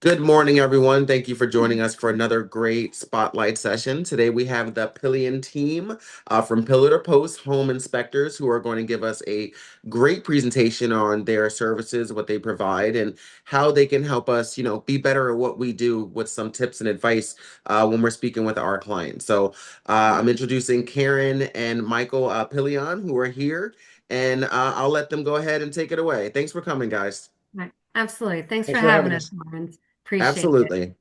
Good morning, everyone. Thank you for joining us for another great spotlight session. Today we have the Pillion team from Pillar to Post Home Inspectors who are going to give us a great presentation on their services, what they provide, and how they can help us, be better at what we do with some tips and advice when we're speaking with our clients. I'm introducing Karen and Michael Pillion who are here, and I'll let them go ahead and take it away. Thanks for coming, guys. Right. Absolutely. Thanks for Thanks for having having us, us. Lawrence. Appreciate it. Absolutely.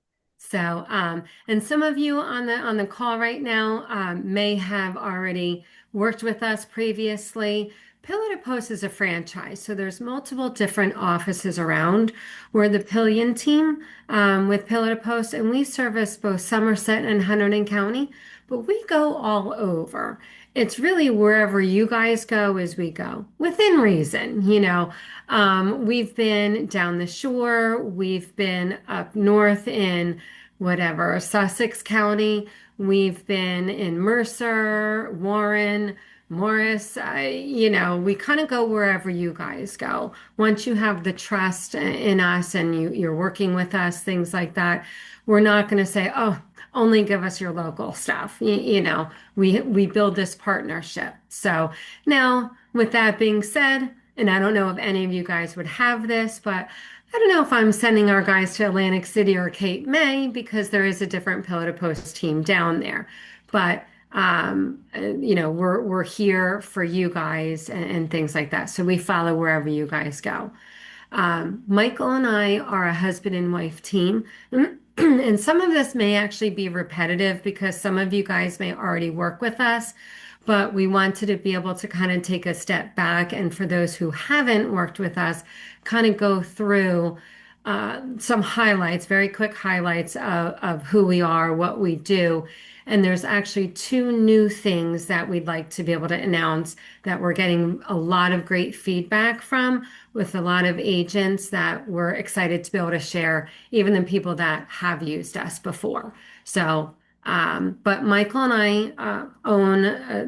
And some of you on the call right now may have already worked with us previously. Pillar to Post is a franchise, so there's multiple different offices around. We're the Pillion team with Pillar to Post, and we service both Somerset and Hunterdon County, but we go all over. It's really wherever you guys go as we go, within reason. We've been down the shore, we've been up north in whatever, Sussex County. We've been in Mercer, Warren, Morris. We kind of go wherever you guys go. Once you have the trust in us and you're working with us, things like that, we're not going to say, oh, only give us your local stuff. We build this partnership. So now, with that being said, and I don't know if any of you guys would have this, but I don't know if I'm sending our guys to Atlantic City or Cape May because there is a different Pillar to Post team down there. But we're here for you guys and things like that. So we follow wherever you guys go. Michael and I are a husband and wife team. And some of this may actually be repetitive because some of you guys may already work with us, but we wanted to be able to kind of take a step back. And for those who haven't worked with us, kind of go through some highlights, very quick highlights of who we are, what we do. And there's actually two new things that we'd like to be able to announce that we're getting a lot of great feedback from with a lot of agents that we're excited to be able to share, even the people that have used us before. But Michael and I own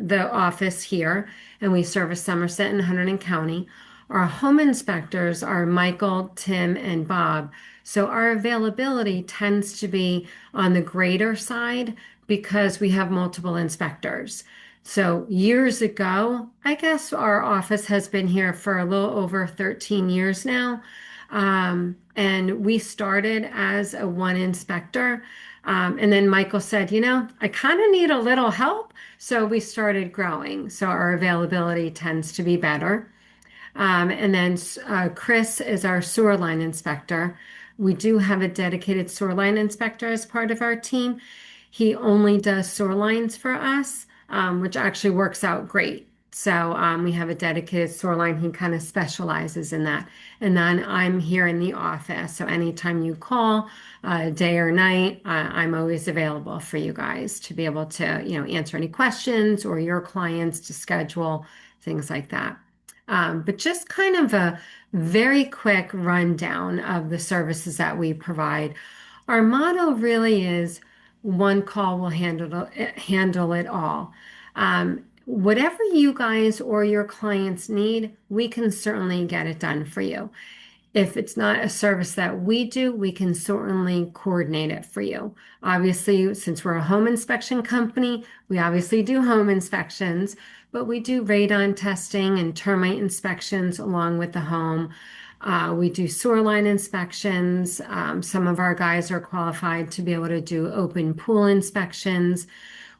the office here, and we service Somerset and Hunterdon County. Our home inspectors are Michael, Tim, and Bob. So our availability tends to be on the greater side because we have multiple inspectors. So years ago, I guess our office has been here for a little over 13 years now. And we started as a one inspector. And then Michael said, I kind of need a little help. So we started growing. So our availability tends to be better. And then Chris is our sewer line inspector. We do have a dedicated sewer line inspector as part of our team. He only does sewer lines for us, which actually works out great. So we have a dedicated sewer line. He kind of specializes in that. And then I'm here in the office. So anytime you call, day or night, I'm always available for you guys to be able to, answer any questions or your clients to schedule things like that. But just kind of a very quick rundown of the services that we provide. Our motto really is one call will handle it all. Whatever you guys or your clients need, we can certainly get it done for you. If it's not a service that we do, we can certainly coordinate it for you. Obviously, since we're a home inspection company, we obviously do home inspections, but we do radon testing and termite inspections along with the home. We do sewer line inspections. Some of our guys are qualified to be able to do open pool inspections.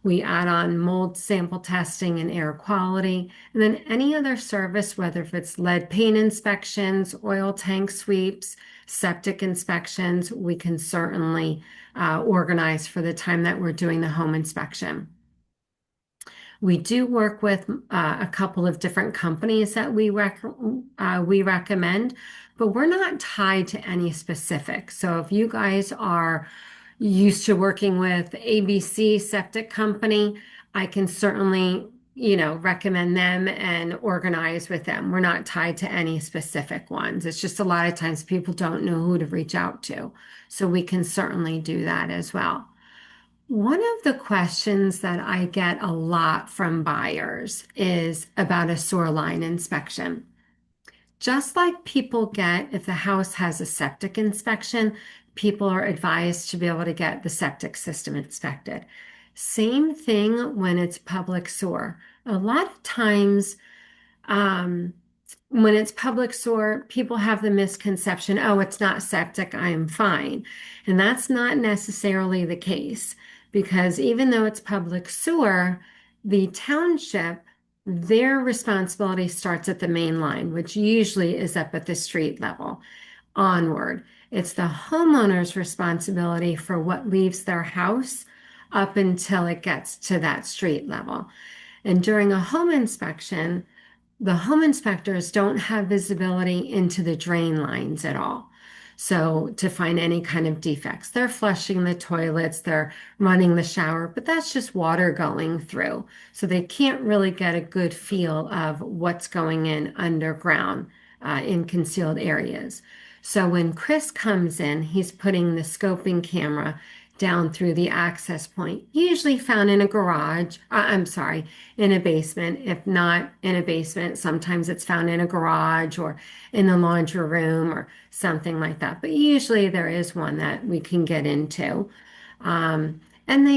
We add on mold sample testing and air quality. And then any other service, whether if it's lead paint inspections, oil tank sweeps, septic inspections, we can certainly organize for the time that we're doing the home inspection. We do work with a couple of different companies that we recommend, but we're not tied to any specific. So if you guys are used to working with ABC Septic Company, I can certainly, recommend them and organize with them. We're not tied to any specific ones. It's just a lot of times people don't know who to reach out to. So we can certainly do that as well. One of the questions that I get a lot from buyers is about a sewer line inspection. Just like people get if the house has a septic inspection, people are advised to be able to get the septic system inspected. Same thing when it's public sewer. A lot of times, um, when it's public sewer, people have the misconception, oh, it's not septic, I am fine. And that's not necessarily the case because even though it's public sewer, the township, their responsibility starts at the main line, which usually is up at the street level onward. It's the homeowner's responsibility for what leaves their house up until it gets to that street level. And during a home inspection, the home inspectors don't have visibility into the drain lines at all. So to find any kind of defects, they're flushing the toilets, they're running the shower, but that's just water going through. So they can't really get a good feel of what's going in underground in concealed areas. So when Chris comes in, he's putting the scoping camera down through the access point, usually found in a garage. I'm sorry, in a basement. If not in a basement, sometimes it's found in a garage or in the laundry room or something like that. But usually there is one that we can get into. And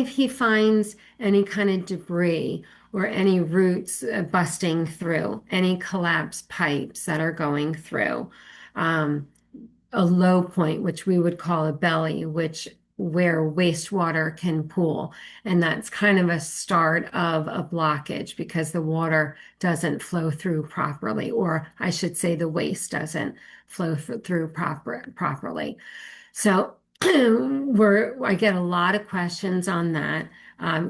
he finds any kind of debris or any roots busting through, any collapsed pipes that are going through. Um, a low point, which we would call a belly, which where wastewater can pool. And that's kind of a start of a blockage because the water doesn't flow through properly, or I should say the waste doesn't flow through properly. So I get a lot of questions on that.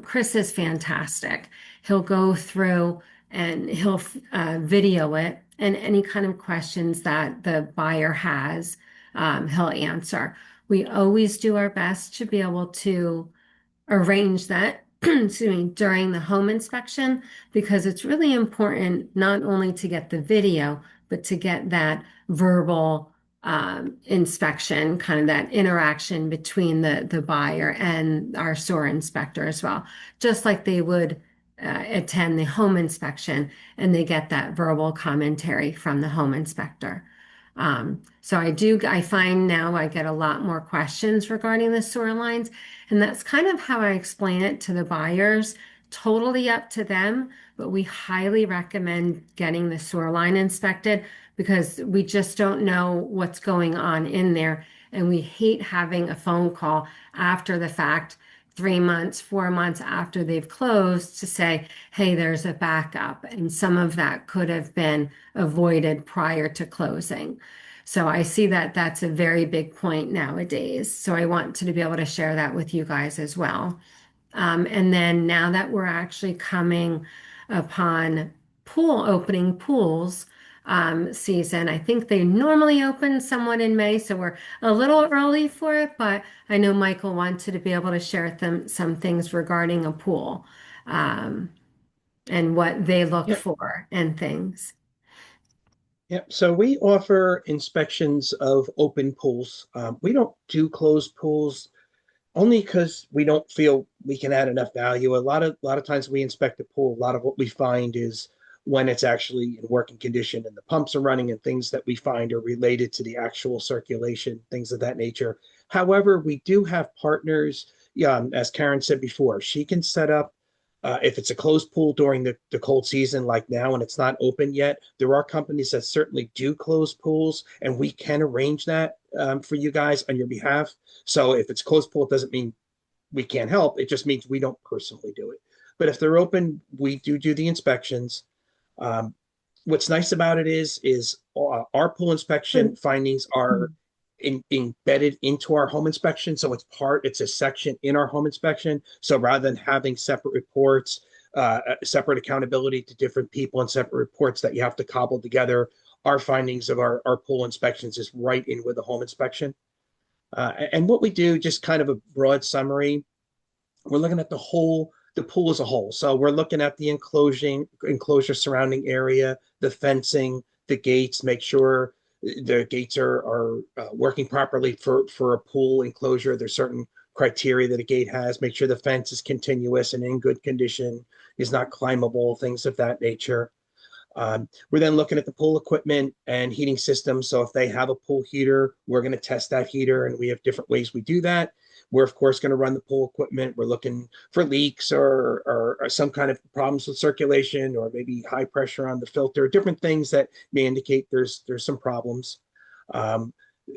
Chris is fantastic. He'll go through and he'll video it, and any kind of questions that the buyer has, he'll answer. We always do our best to be able to arrange that, excuse me, during the home inspection because it's really important not only to get the video, but to get that verbal inspection, kind of that interaction between the buyer and our sewer inspector as well, just like they would attend the home inspection and they get that verbal commentary from the home inspector. So I find now I get a lot more questions regarding the sewer lines, and that's kind of how I explain it to the buyers. Totally up to them, but we highly recommend getting the sewer line inspected because we just don't know what's going on in there. And we hate having a phone call after the fact, 3 months, 4 months after they've closed to say, hey, there's a backup. And some of that could have been avoided prior to closing. So I see that that's a very big point nowadays. So I want to be able to share that with you guys as well. And then now that we're actually coming upon opening pools season, I think they normally open somewhat in May, so we're a little early for it, but I know Michael wanted to be able to share some things regarding a pool um, and what they look Yep. for and things. Yep. So we offer inspections of open pools. We don't do closed pools only because we don't feel we can add enough value. A lot of times we inspect a pool. A lot of what we find is when it's actually in working condition and the pumps are running and things that we find are related to the actual circulation, things of that nature. However, we do have partners. Yeah, as Karen said before, she can set up if it's a closed pool during the cold season, like now, and it's not open yet. There are companies that certainly do close pools, and we can arrange that for you guys on your behalf. So if it's closed pool, it doesn't mean we can't help. It just means we don't personally do it. But if they're open, we do the inspections. Um, what's nice about it is our pool inspection findings are embedded into our home inspection. So it's a section in our home inspection. So rather than having separate reports, separate accountability to different people and separate reports that you have to cobble together, our findings of our pool inspections is right in with the home inspection. And what we do, just kind of a broad summary, we're looking at the pool as a whole. So we're looking at the enclosure surrounding area, the fencing, the gates, make sure the gates are working properly for a pool enclosure. There's certain criteria that a gate has. Make sure the fence is continuous and in good condition, is not climbable, things of that nature. We're then looking at the pool equipment and heating systems. So if they have a pool heater, we're going to test that heater, and we have different ways we do that. We're of course going to run the pool equipment. We're looking for leaks or some kind of problems with circulation, or maybe high pressure on the filter, different things that may indicate there's some problems. Um,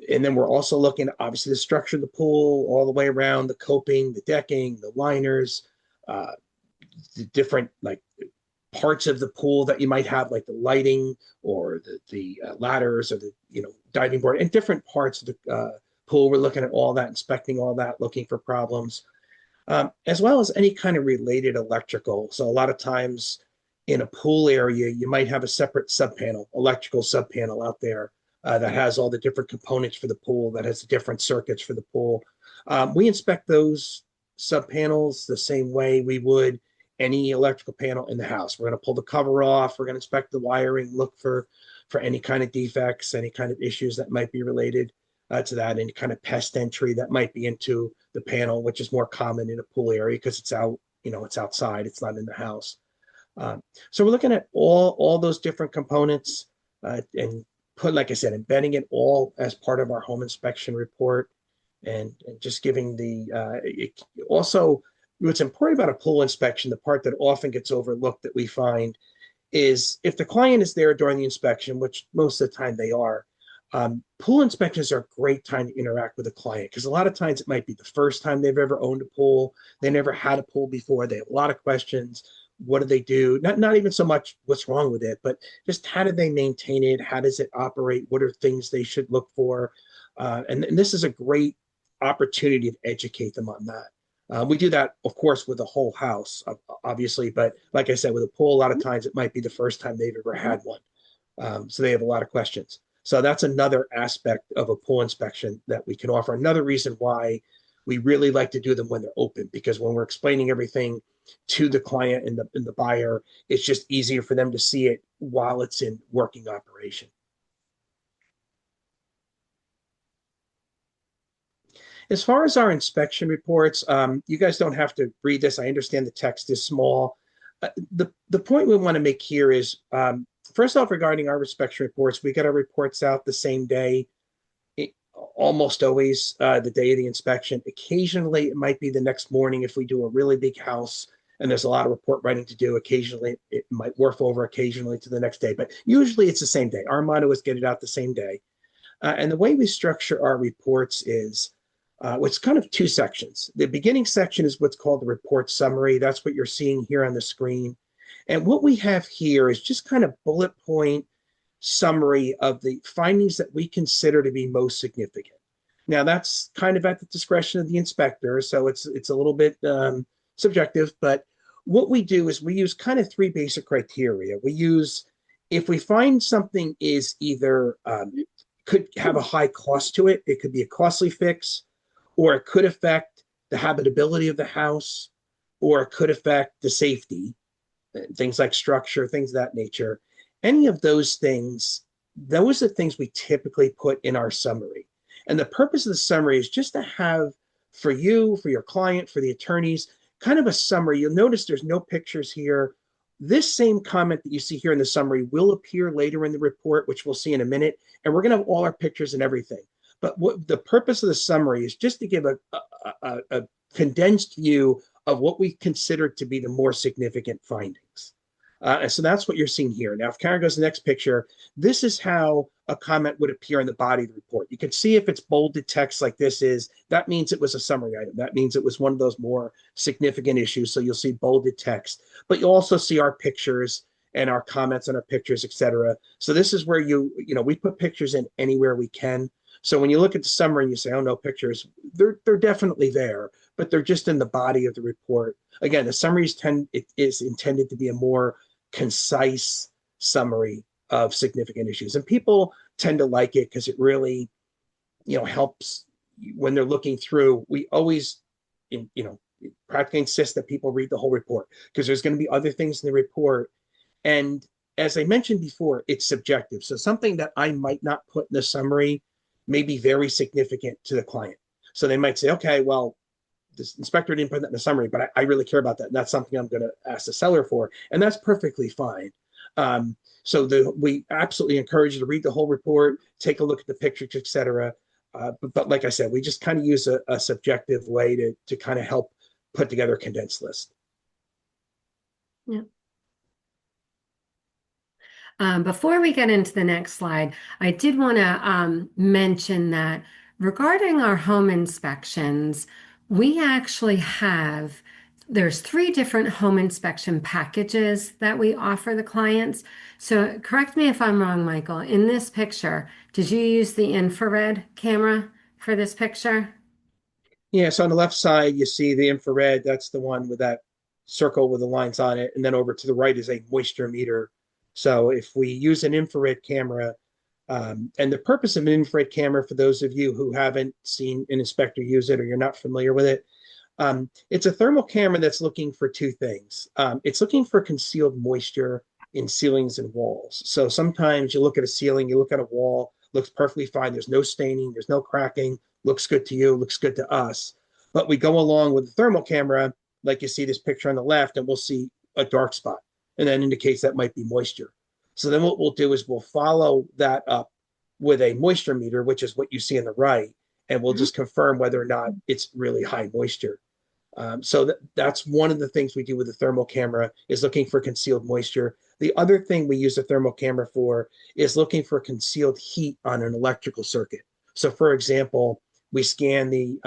and then we're also looking at obviously the structure of the pool all the way around, the coping, the decking, the liners, uh, the different like parts of the pool that you might have, like the lighting or the ladders or the diving board, and different parts of the pool. We're looking at all that, inspecting all that, looking for problems, as well as any kind of related electrical. So a lot of times in a pool area, you might have a separate subpanel, electrical subpanel out there that has all the different components for the pool, that has the different circuits for the pool. We inspect those subpanels the same way we would any electrical panel in the house. We're going to pull the cover off. We're going to inspect the wiring, look for any kind of defects, any kind of issues that might be related to that, any kind of pest entry that might be into the panel, which is more common in a pool area because it's out, it's outside, it's not in the house. So we're looking at all those different components and like I said, embedding it all as part of our home inspection report, and just giving also what's important about a pool inspection, the part that often gets overlooked that we find is if the client is there during the inspection, which most of the time they are, pool inspections are a great time to interact with a client, because a lot of times it might be the first time they've ever owned a pool. They never had a pool before. They have a lot of questions. What do they do? Not even so much what's wrong with it, but just how do they maintain it? How does it operate? What are things they should look for? And this is a great opportunity to educate them on that. We do that, of course, with the whole house, obviously. But like I said, with a pool, a lot of times it might be the first time they've ever had one. So they have a lot of questions. So that's another aspect of a pool inspection that we can offer. Another reason why we really like to do them when they're open, because when we're explaining everything to the client and the buyer, it's just easier for them to see it while it's in working operation. As far as our inspection reports, you guys don't have to read this. I understand the text is small. The point we want to make here is, first off, regarding our inspection reports, we get our reports out the same day, almost always the day of the inspection. Occasionally, it might be the next morning if we do a really big house and there's a lot of report writing to do. Occasionally, it might work over occasionally to the next day, but usually it's the same day. Our motto is get it out the same day. And the way we structure our reports is what's kind of two sections. The beginning section is what's called the report summary. That's what you're seeing here on the screen. And what we have here is just kind of bullet point summary of the findings that we consider to be most significant. Now, that's kind of at the discretion of the inspector, so it's a little bit subjective, but what we do is we use kind of three basic criteria. We use, if we find something is either could have a high cost to it, it could be a costly fix, or it could affect the habitability of the house, or it could affect the safety, things like structure, things of that nature. Any of those things, those are things we typically put in our summary. And the purpose of the summary is just to have, for you, for your client, for the attorneys, kind of a summary. You'll notice there's no pictures here. This same comment that you see here in the summary will appear later in the report, which we'll see in a minute. And we're going to have all our pictures and everything. But what the purpose of the summary is just to give a condensed view of what we consider to be the more significant findings. And so that's what you're seeing here. Now, if Karen goes to the next picture, this is how a comment would appear in the body of the report. You can see if it's bolded text like this is, that means it was a summary item. That means it was one of those more significant issues. So you'll see bolded text, but you'll also see our pictures and our comments on our pictures, etc. So this is where we put pictures in anywhere we can. So when you look at the summary and you say, oh, no pictures, they're definitely there, but they're just in the body of the report. Again, the summary is intended to be a more concise summary of significant issues. And people tend to like it because it really, helps when they're looking through. We always, practically insist that people read the whole report, because there's going to be other things in the report. And as I mentioned before, it's subjective. So something that I might not put in the summary may be very significant to the client. So they might say, okay, well, this inspector didn't put that in the summary, but I really care about that. And that's something I'm going to ask the seller for. And that's perfectly fine. We absolutely encourage you to read the whole report, take a look at the pictures, etc. But like I said, we just kind of use a subjective way to kind of help put together a condensed list. Yeah. Before we get into the next slide, I did want to mention that regarding our home inspections, we actually have, there's 3 different home inspection packages that we offer the clients. So correct me if I'm wrong, Michael. In this picture, did you use the infrared camera for this picture? Yeah, so on the left side, you see the infrared. That's the one with that circle with the lines on it. And then over to the right is a moisture meter. So if we use an infrared camera, and the purpose of an infrared camera, for those of you who haven't seen an inspector use it or you're not familiar with it, it's a thermal camera that's looking for 2 things. It's looking for concealed moisture in ceilings and walls. So sometimes you look at a ceiling, you look at a wall, looks perfectly fine. There's no staining, there's no cracking, looks good to you, looks good to us. But we go along with the thermal camera, like you see this picture on the left, and we'll see a dark spot, and that indicates that might be moisture. So then what we'll do is we'll follow that up with a moisture meter, which is what you see on the right, and we'll just confirm whether or not it's really high moisture. That's one of the things we do with the thermal camera is looking for concealed moisture. The other thing we use the thermal camera for is looking for concealed heat on an electrical circuit. So for example, we scan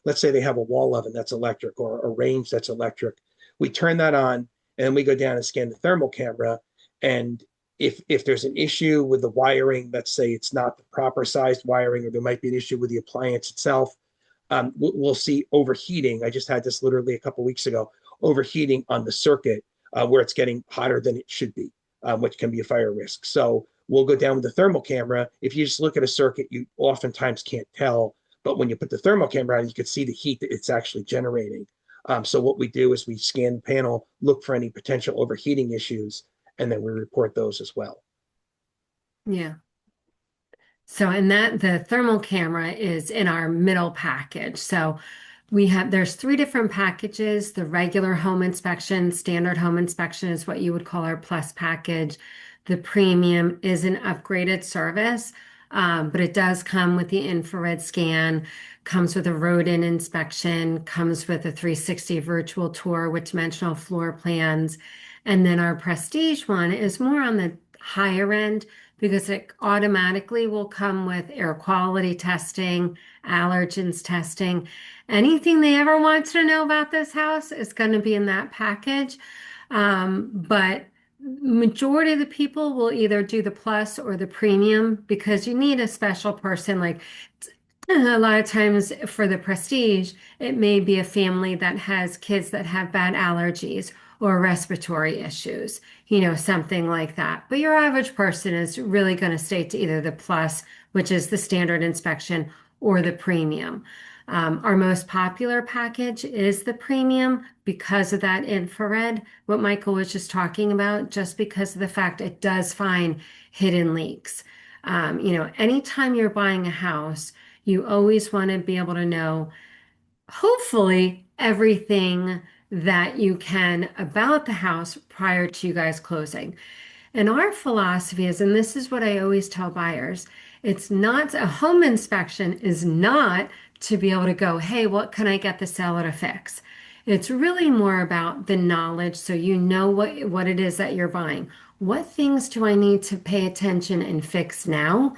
let's say they have a wall oven that's electric or a range that's electric. We turn that on and we go down and scan the thermal camera. And if there's an issue with the wiring, let's say it's not the proper sized wiring, or there might be an issue with the appliance itself, we'll see overheating. I just had this literally a couple of weeks ago, overheating on the circuit where it's getting hotter than it should be, which can be a fire risk. So we'll go down with the thermal camera. If you just look at a circuit, you oftentimes can't tell. But when you put the thermal camera on, you can see the heat that it's actually generating. So what we do is we scan the panel, look for any potential overheating issues, and then we report those as well. Yeah. So, and that the thermal camera is in our middle package. So there's 3 different packages. The regular home inspection, standard home inspection is what you would call our plus package. The premium is an upgraded service, but it does come with the infrared scan, comes with a rodent inspection, comes with a 360 virtual tour with dimensional floor plans. And then our prestige one is more on the higher end because it automatically will come with air quality testing, allergens testing. Anything they ever want to know about this house is going to be in that package. But majority of the people will either do the plus or the premium because you need a special person. Like a lot of times for the prestige, it may be a family that has kids that have bad allergies or respiratory issues, something like that. But your average person is really going to stay to either the plus, which is the standard inspection, or the premium. Our most popular package is the premium because of that infrared, what Michael was just talking about, just because of the fact it does find hidden leaks. Anytime you're buying a house, you always want to be able to know, hopefully, everything that you can about the house prior to you guys closing. And our philosophy is, and this is what I always tell buyers, it's not a home inspection is not to be able to go, hey, what can I get the seller to fix? It's really more about the knowledge so you know what it is that you're buying. What things do I need to pay attention and fix now?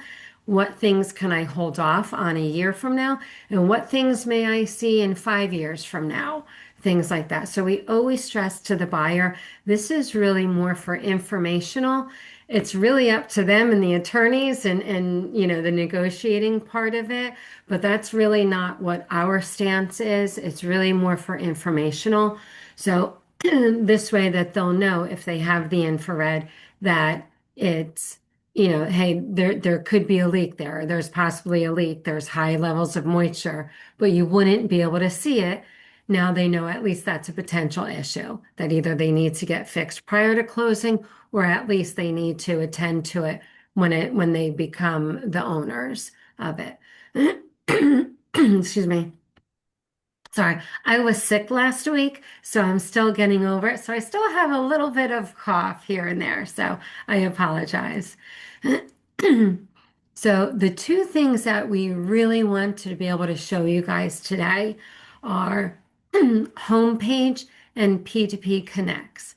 What things can I hold off on a year from now? And what things may I see in 5 years from now? Things like that. So we always stress to the buyer, this is really more for informational. It's really up to them and the attorneys and the negotiating part of it, but that's really not what our stance is. It's really more for informational. So this way that they'll know if they have the infrared that it's hey, there could be a leak there. There's possibly a leak. There's high levels of moisture, but you wouldn't be able to see it. Now they know at least that's a potential issue that either they need to get fixed prior to closing, or at least they need to attend to it when they become the owners of it. Excuse me. Sorry, I was sick last week, so I'm still getting over it. So I still have a little bit of cough here and there, so I apologize. So the two things that we really want to be able to show you guys today are Homepage and P2P Connects.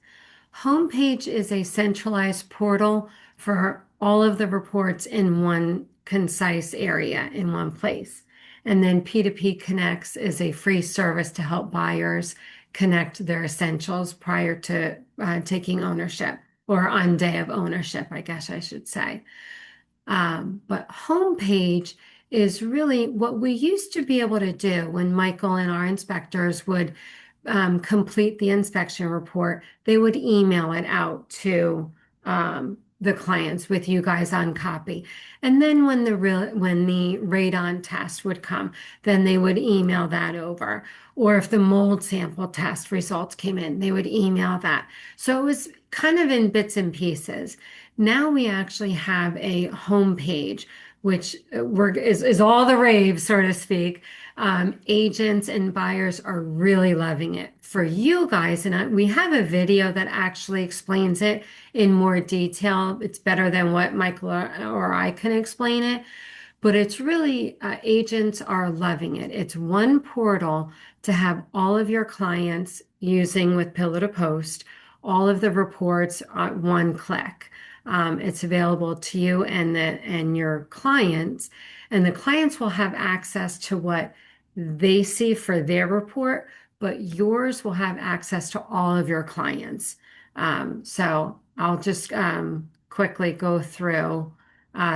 Homepage is a centralized portal for all of the reports in one concise area in one place. And then P2P Connects is a free service to help buyers connect their essentials prior to taking ownership, or on day of ownership, I guess I should say. But Homepage is really what we used to be able to do when Michael and our inspectors would complete the inspection report. They would email it out to the clients with you guys on copy. And then when the radon test would come, then they would email that over. Or if the mold sample test results came in, they would email that. So it was kind of in bits and pieces. Now we actually have a homepage, which is all the rave, so to speak. Agents and buyers are really loving it. For you guys, and we have a video that actually explains it in more detail. It's better than what Michael or I can explain it, but it's really, agents are loving it. It's one portal to have all of your clients using with Pillar to Post, all of the reports at one click. It's available to you and your clients, and the clients will have access to what they see for their report, but yours will have access to all of your clients. So I'll just quickly go through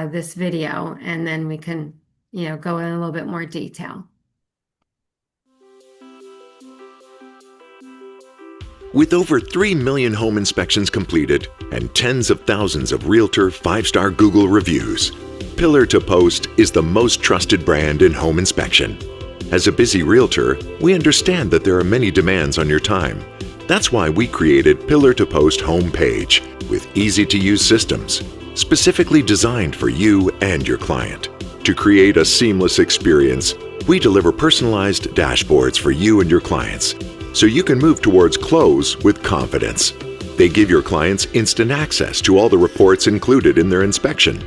this video, and then we can, go in a little bit more detail. With over 3 million home inspections completed and tens of thousands of Realtor 5-star Google reviews, Pillar to Post is the most trusted brand in home inspection. As a busy realtor, we understand that there are many demands on your time. That's why we created Pillar to Post Homepage with easy-to-use systems, specifically designed for you and your client. To create a seamless experience, we deliver personalized dashboards for you and your clients, so you can move towards close with confidence. They give your clients instant access to all the reports included in their inspection.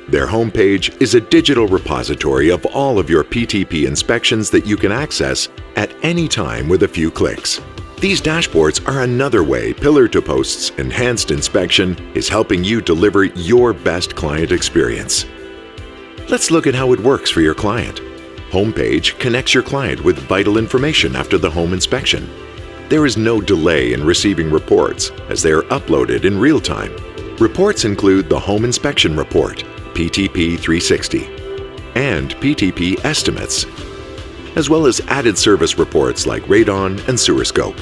Their homepage is a digital repository of all of your PTP inspections that you can access at any time with a few clicks. These dashboards are another way Pillar to Post's enhanced inspection is helping you deliver your best client experience. Let's look at how it works for your client. Homepage connects your client with vital information after the home inspection. There is no delay in receiving reports as they are uploaded in real time. Reports include the Home Inspection Report, PTP 360, and PTP Estimates, as well as added service reports like Radon and SewerScope.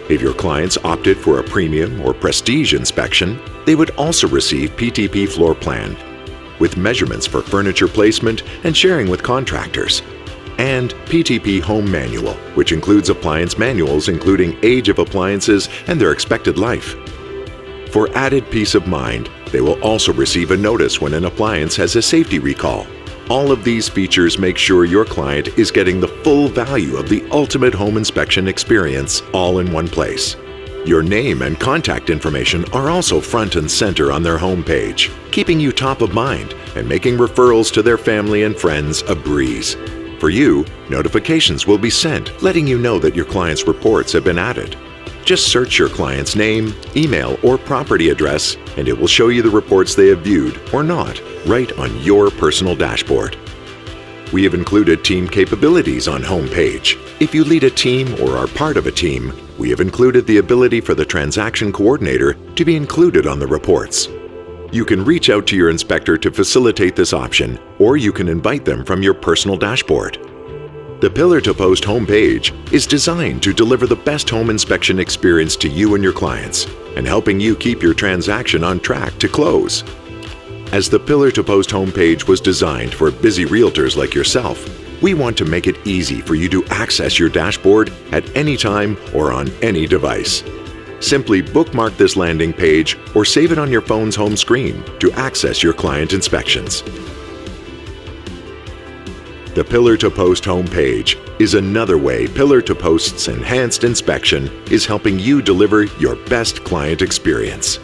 If your clients opted for a premium or prestige inspection, they would also receive PTP Floor Plan, with measurements for furniture placement and sharing with contractors, and PTP Home Manual, which includes appliance manuals including age of appliances and their expected life. For added peace of mind, they will also receive a notice when an appliance has a safety recall. All of these features make sure your client is getting the full value of the ultimate home inspection experience all in one place. Your name and contact information are also front and center on their homepage, keeping you top of mind and making referrals to their family and friends a breeze. For you, notifications will be sent letting you know that your client's reports have been added. Just search your client's name, email, or property address, and it will show you the reports they have viewed or not right on your personal dashboard. We have included team capabilities on Homepage. If you lead a team or are part of a team, we have included the ability for the transaction coordinator to be included on the reports. You can reach out to your inspector to facilitate this option, or you can invite them from your personal dashboard. The Pillar to Post homepage is designed to deliver the best home inspection experience to you and your clients, and helping you keep your transaction on track to close. As the Pillar to Post homepage was designed for busy realtors like yourself, we want to make it easy for you to access your dashboard at any time or on any device. Simply bookmark this landing page or save it on your phone's home screen to access your client inspections. The Pillar to Post homepage is another way Pillar to Post's enhanced inspection is helping you deliver your best client experience.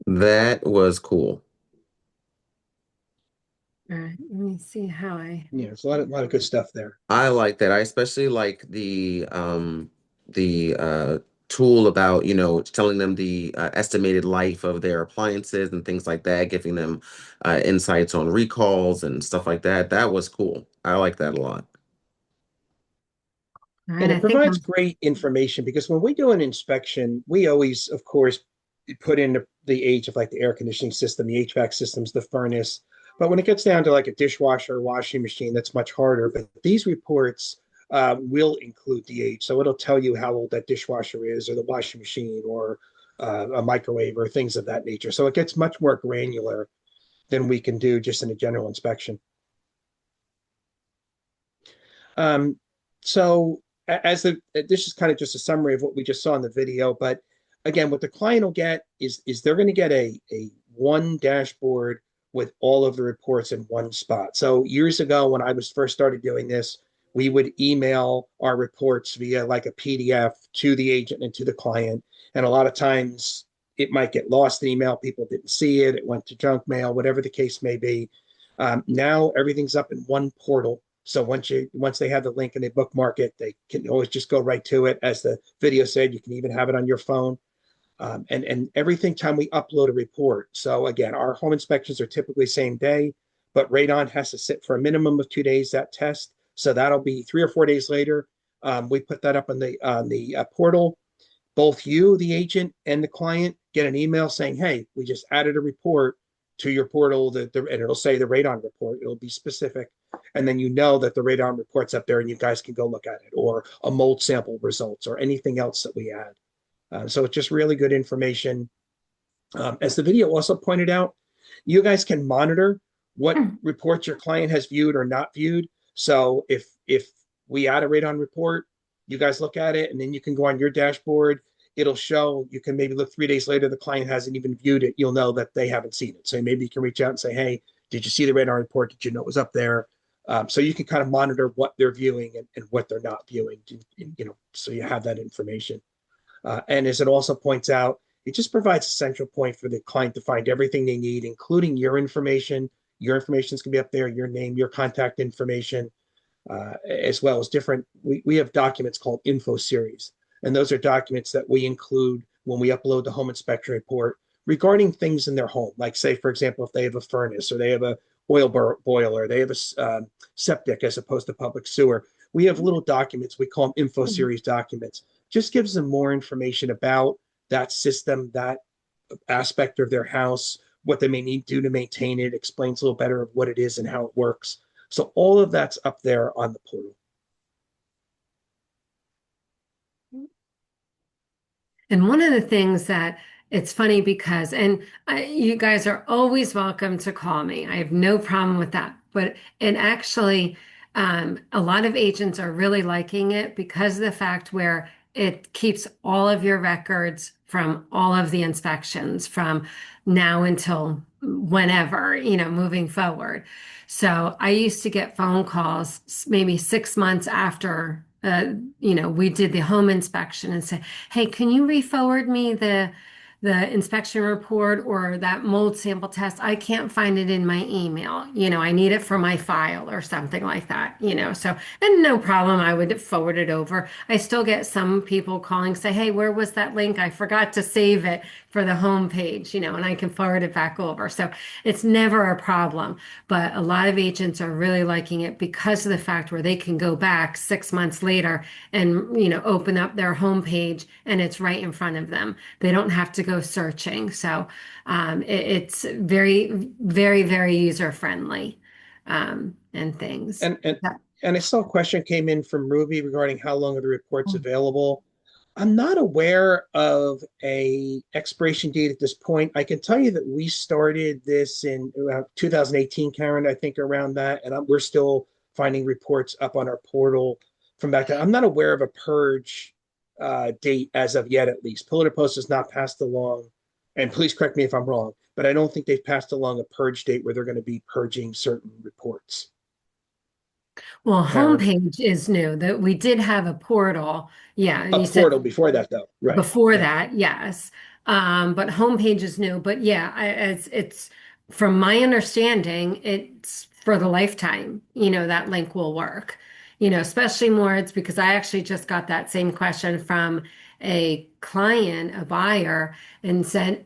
That was cool. All right, let me see how I. Yeah, there's a lot of good stuff there. I like that. I especially like the tool about, telling them the estimated life of their appliances and things like that, giving them insights on recalls and stuff like that. That was cool. I like that a lot. All right, And I it think provides I'm. great information because when we do an inspection, we always, of course, put in the age of like the air conditioning system, the HVAC systems, the furnace. But when it gets down to like a dishwasher or washing machine, that's much harder. But these reports will include the age. So it'll tell you how old that dishwasher is, or the washing machine, or a microwave, or things of that nature. So it gets much more granular than we can do just in a general inspection. Um, so as this is kind of just a summary of what we just saw in the video, but again, what the client will get is they're going to get a one dashboard with all of the reports in one spot. So years ago, when I was first started doing this, we would email our reports via like a PDF to the agent and to the client. And a lot of times it might get lost in email. People didn't see it. It went to junk mail, whatever the case may be. Now everything's up in one portal. So once they have the link and they bookmark it, they can always just go right to it. As the video said, you can even have it on your phone. And every time we upload a report. So again, our home inspections are typically same day, but radon has to sit for a minimum of 2 days, that test. So that'll be 3 or 4 days later. We put that up on the portal. Both you, the agent, and the client get an email saying, hey, we just added a report to your portal, and it'll say the radon report. It'll be specific. And then you know that the radon report's up there and you guys can go look at it, or a mold sample results, or anything else that we add. So it's just really good information. As the video also pointed out, you guys can monitor what reports your client has viewed or not viewed. So if we add a radon report, you guys look at it, and then you can go on your dashboard. It'll show, you can maybe look 3 days later, the client hasn't even viewed it. You'll know that they haven't seen it. So maybe you can reach out and say, hey, did you see the radon report? Did you know it was up there? So you can kind of monitor what they're viewing and what they're not viewing, so you have that information. And as it also points out, it just provides a central point for the client to find everything they need, including your information. Your information is going to be up there, your name, your contact information, as well as different. We have documents called info series, and those are documents that we include when we upload the home inspection report regarding things in their home. Like, say, for example, if they have a furnace, or they have a oil boiler, they have a septic as opposed to public sewer. We have little documents, we call them info series documents. Just gives them more information about that system, that aspect of their house, what they may need to do to maintain it, explains a little better of what it is and how it works. So all of that's up there on the portal. And one of the things that it's funny because, you guys are always welcome to call me. I have no problem with that. But it actually, a lot of agents are really liking it because of the fact where it keeps all of your records from all of the inspections from now until whenever, moving forward. So I used to get phone calls maybe 6 months after we did the home inspection and say, hey, can you re-forward me the inspection report or that mold sample test? I can't find it in my email. I need it for my file or something like that, So, and no problem, I would forward it over. I still get some people calling, say, hey, where was that link? I forgot to save it for the home page, and I can forward it back over. So it's never a problem. But a lot of agents are really liking it because of the fact where they can go back 6 months later and, open up their home page and it's right in front of them. They don't have to go searching. So it's very, very, very user friendly and things. And I saw a question came in from Ruby regarding how long are the reports available. I'm not aware of a expiration date at this point. I can tell you that we started this in around 2018, Karen, I think around that, and we're still finding reports up on our portal from back then. I'm not aware of a purge date as of yet, at least. Pillar to Post has not passed along, and please correct me if I'm wrong, but I don't think they've passed along a purge date where they're going to be purging certain reports. Well, Karen, homepage is new. That we did have a portal. Yeah, a you said portal before that, though. Right. before Yeah. that, yes. But homepage is new. But yeah, it's from my understanding, it's for the lifetime. That link will work. Especially more. It's because I actually just got that same question from a client, a buyer, and said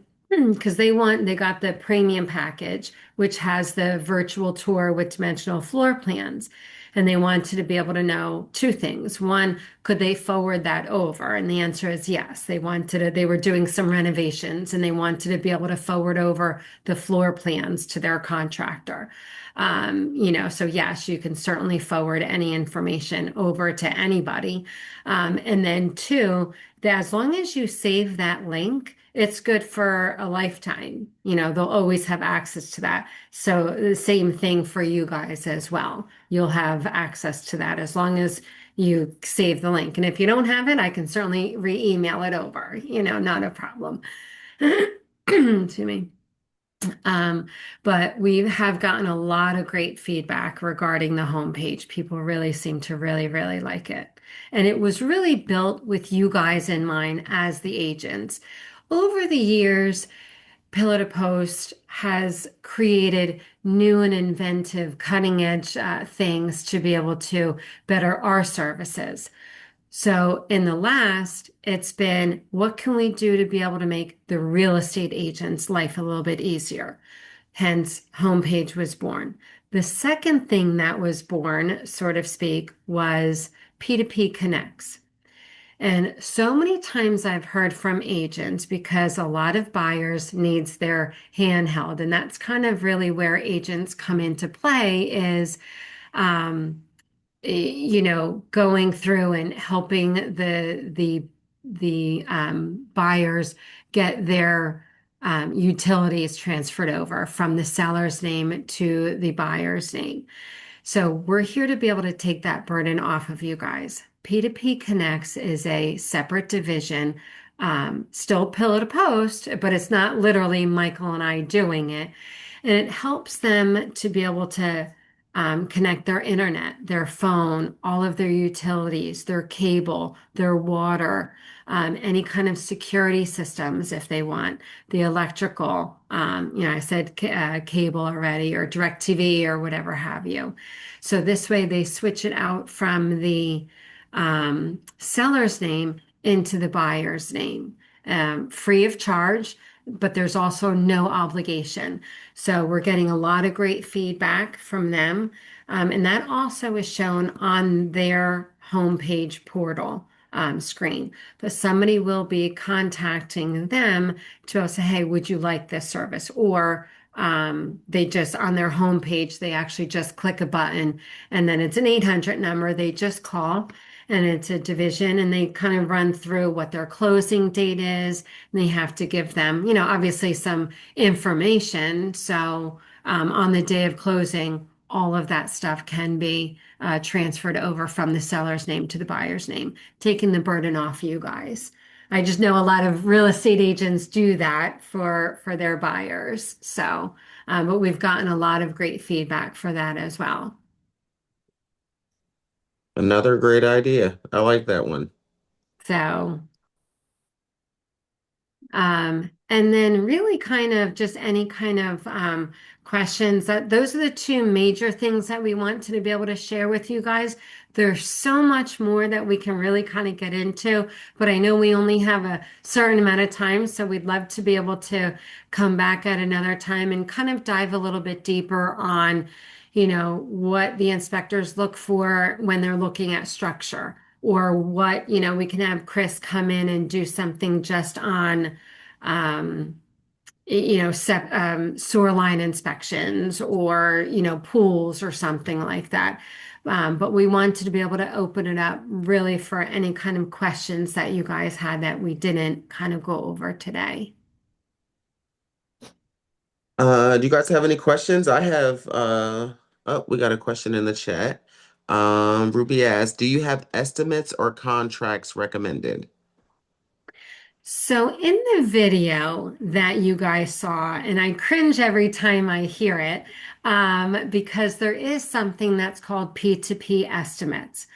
because they got the premium package, which has the virtual tour with dimensional floor plans. And they wanted to be able to know two things. One, could they forward that over? And the answer is yes. They were doing some renovations and they wanted to be able to forward over the floor plans to their contractor. So yes, you can certainly forward any information over to anybody. And then two, that as long as you save that link, it's good for a lifetime. They'll always have access to that. So the same thing for you guys as well. You'll have access to that as long as you save the link. And if you don't have it, I can certainly re-email it over, not a problem. Excuse me. Um, but we have gotten a lot of great feedback regarding the homepage. People really seem to really, really like it. And it was really built with you guys in mind as the agents. Over the years, Pillar to Post has created new and inventive, cutting edge things to be able to better our services. So in the last, it's been what can we do to be able to make the real estate agent's life a little bit easier? Hence, Homepage was born. The second thing that was born, sort of speak, was P2P Connects. And so many times I've heard from agents because a lot of buyers needs their handheld, and that's kind of really where agents come into play is um, going through and helping the buyers get their utilities transferred over from the seller's name to the buyer's name. So we're here to be able to take that burden off of you guys. P2P Connects is a separate division, still pillar to post, but it's not literally Michael and I doing it. And it helps them to be able to connect their internet, their phone, all of their utilities, their cable, their water, any kind of security systems if they want, the electrical, I said cable already, or DirecTV or whatever have you. So this way they switch it out from the seller's name into the buyer's name, free of charge, but there's also no obligation. So we're getting a lot of great feedback from them. And that also is shown on their homepage portal screen. But somebody will be contacting them to say, hey, would you like this service? Or they just on their homepage, they actually just click a button and then it's an 800 number. They just call and it's a division and they kind of run through what their closing date is. And they have to give them, obviously some information. So on the day of closing, all of that stuff can be transferred over from the seller's name to the buyer's name, taking the burden off you guys. I just know a lot of real estate agents do that for their buyers. So, but we've gotten a lot of great feedback for that as well. Another great idea. I like that one. So, and then really kind of just any kind of questions that those are the two major things that we want to be able to share with you guys. There's so much more that we can really kind of get into, but I know we only have a certain amount of time, so we'd love to be able to come back at another time and kind of dive a little bit deeper on, what the inspectors look for when they're looking at structure, or what, we can have Chris come in and do something just on um, sewer line inspections or, pools or something like that. But we wanted to be able to open it up really for any kind of questions that you guys had that we didn't kind of go over today. Do you guys have any questions? I have oh, we got a question in the chat. Ruby asked, do you have estimates or contracts recommended? So in the video that you guys saw, and I cringe every time I hear it, because there is something that's called P2P estimates.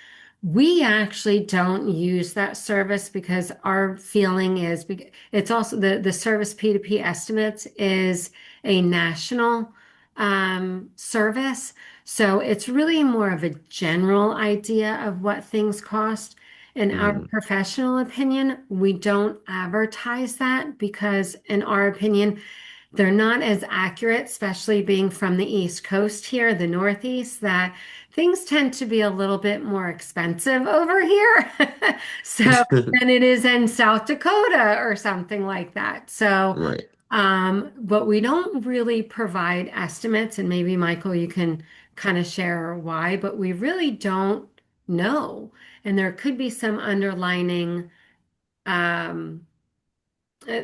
We actually don't use that service because our feeling is it's also the service P2P estimates is a national service. So it's really more of a general idea of what things cost. In our Mm, professional opinion, we don't advertise that because, in our opinion, they're not as accurate, especially being from the East Coast here, the Northeast, that things tend to be a little bit more expensive over here. So than it is in South Dakota or something like that. So, right. but we don't really provide estimates, and maybe Michael, you can kind of share why, but we really don't know. And there could be some underlining um,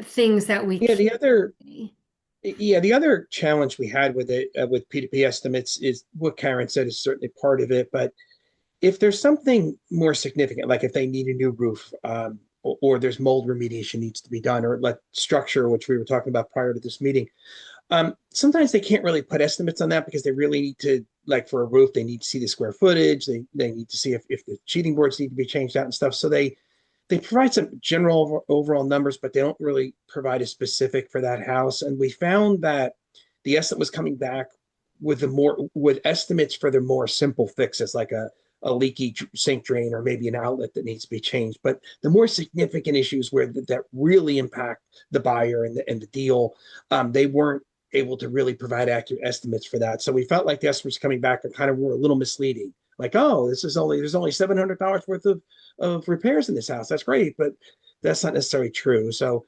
things that we Yeah, can't the other see. Yeah, the other challenge we had with it with P2P estimates is what Karen said is certainly part of it. But if there's something more significant, like if they need a new roof, or there's mold remediation needs to be done, or like structure, which we were talking about prior to this meeting, sometimes they can't really put estimates on that because they really need to, like for a roof, they need to see the square footage. They need to see if the sheeting boards need to be changed out and stuff. So they provide some general overall numbers, but they don't really provide a specific for that house. And we found that the estimate was coming back with with estimates for the more simple fixes, like a leaky sink drain or maybe an outlet that needs to be changed. But the more significant issues where that really impact the buyer and the deal, they weren't able to really provide accurate estimates for that. So we felt like the estimates coming back are kind of were a little misleading. Like, oh, there's only $700 worth of repairs in this house. That's great, but that's not necessarily true. So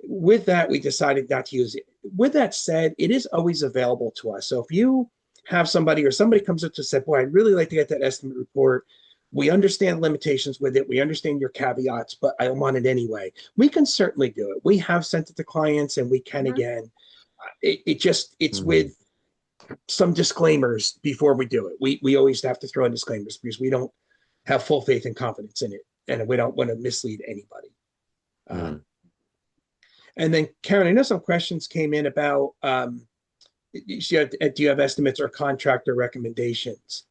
with that, we decided not to use it. With that said, it is always available to us. So if you have somebody or somebody comes up to say, boy, I'd really like to get that estimate report. We understand limitations with it. We understand your caveats, but I want it anyway. We can certainly do it. We have sent it to clients and we can Mhm. again. It's Mhm. with some disclaimers before we do it. We always have to throw in disclaimers because we don't have full faith and confidence in it, and we don't want to mislead anybody. Um, Mm. and then, Karen, I know some questions came in about do you have estimates or contractor recommendations?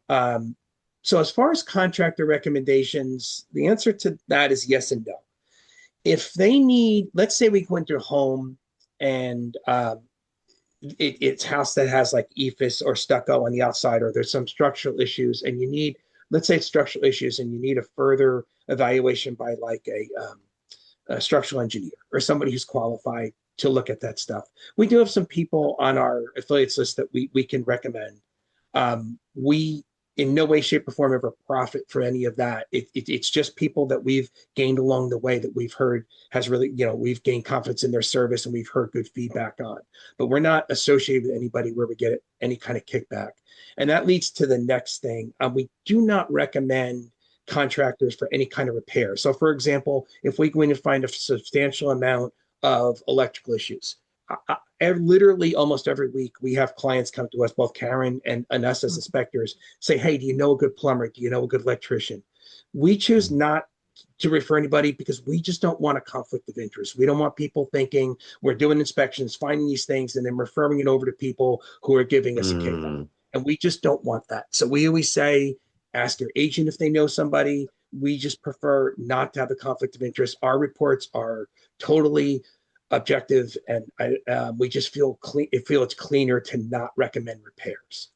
Um, so, as far as contractor recommendations, the answer to that is yes and no. If they need, let's say we go into a home and it's a house that has like EIFS or stucco on the outside, or there's some structural issues, and you need, let's say it's structural issues, and you need a further evaluation by like a structural engineer or somebody who's qualified to look at that stuff. We do have some people on our affiliates list that we can recommend. We in no way, shape, or form ever profit for any of that. It's just people that we've gained along the way that we've heard has really, we've gained confidence in their service and we've heard good feedback on. But we're not associated with anybody where we get any kind of kickback. And that leads to the next thing. We do not recommend contractors for any kind of repair. So, for example, if we go in and find a substantial amount of electrical issues, literally almost every week we have clients come to us, both Karen and us as inspectors, say, hey, do you know a good plumber? Do you know a good electrician? We choose not to refer anybody because we just don't want a conflict of interest. We don't want people thinking we're doing inspections, finding these things, and then referring it over to people who are giving us a kickback. Mm. And we just don't want that. So we always say, ask your agent if they know somebody. We just prefer not to have a conflict of interest. Our reports are totally objective, and we just feel clean. Feel it's cleaner to not recommend repairs.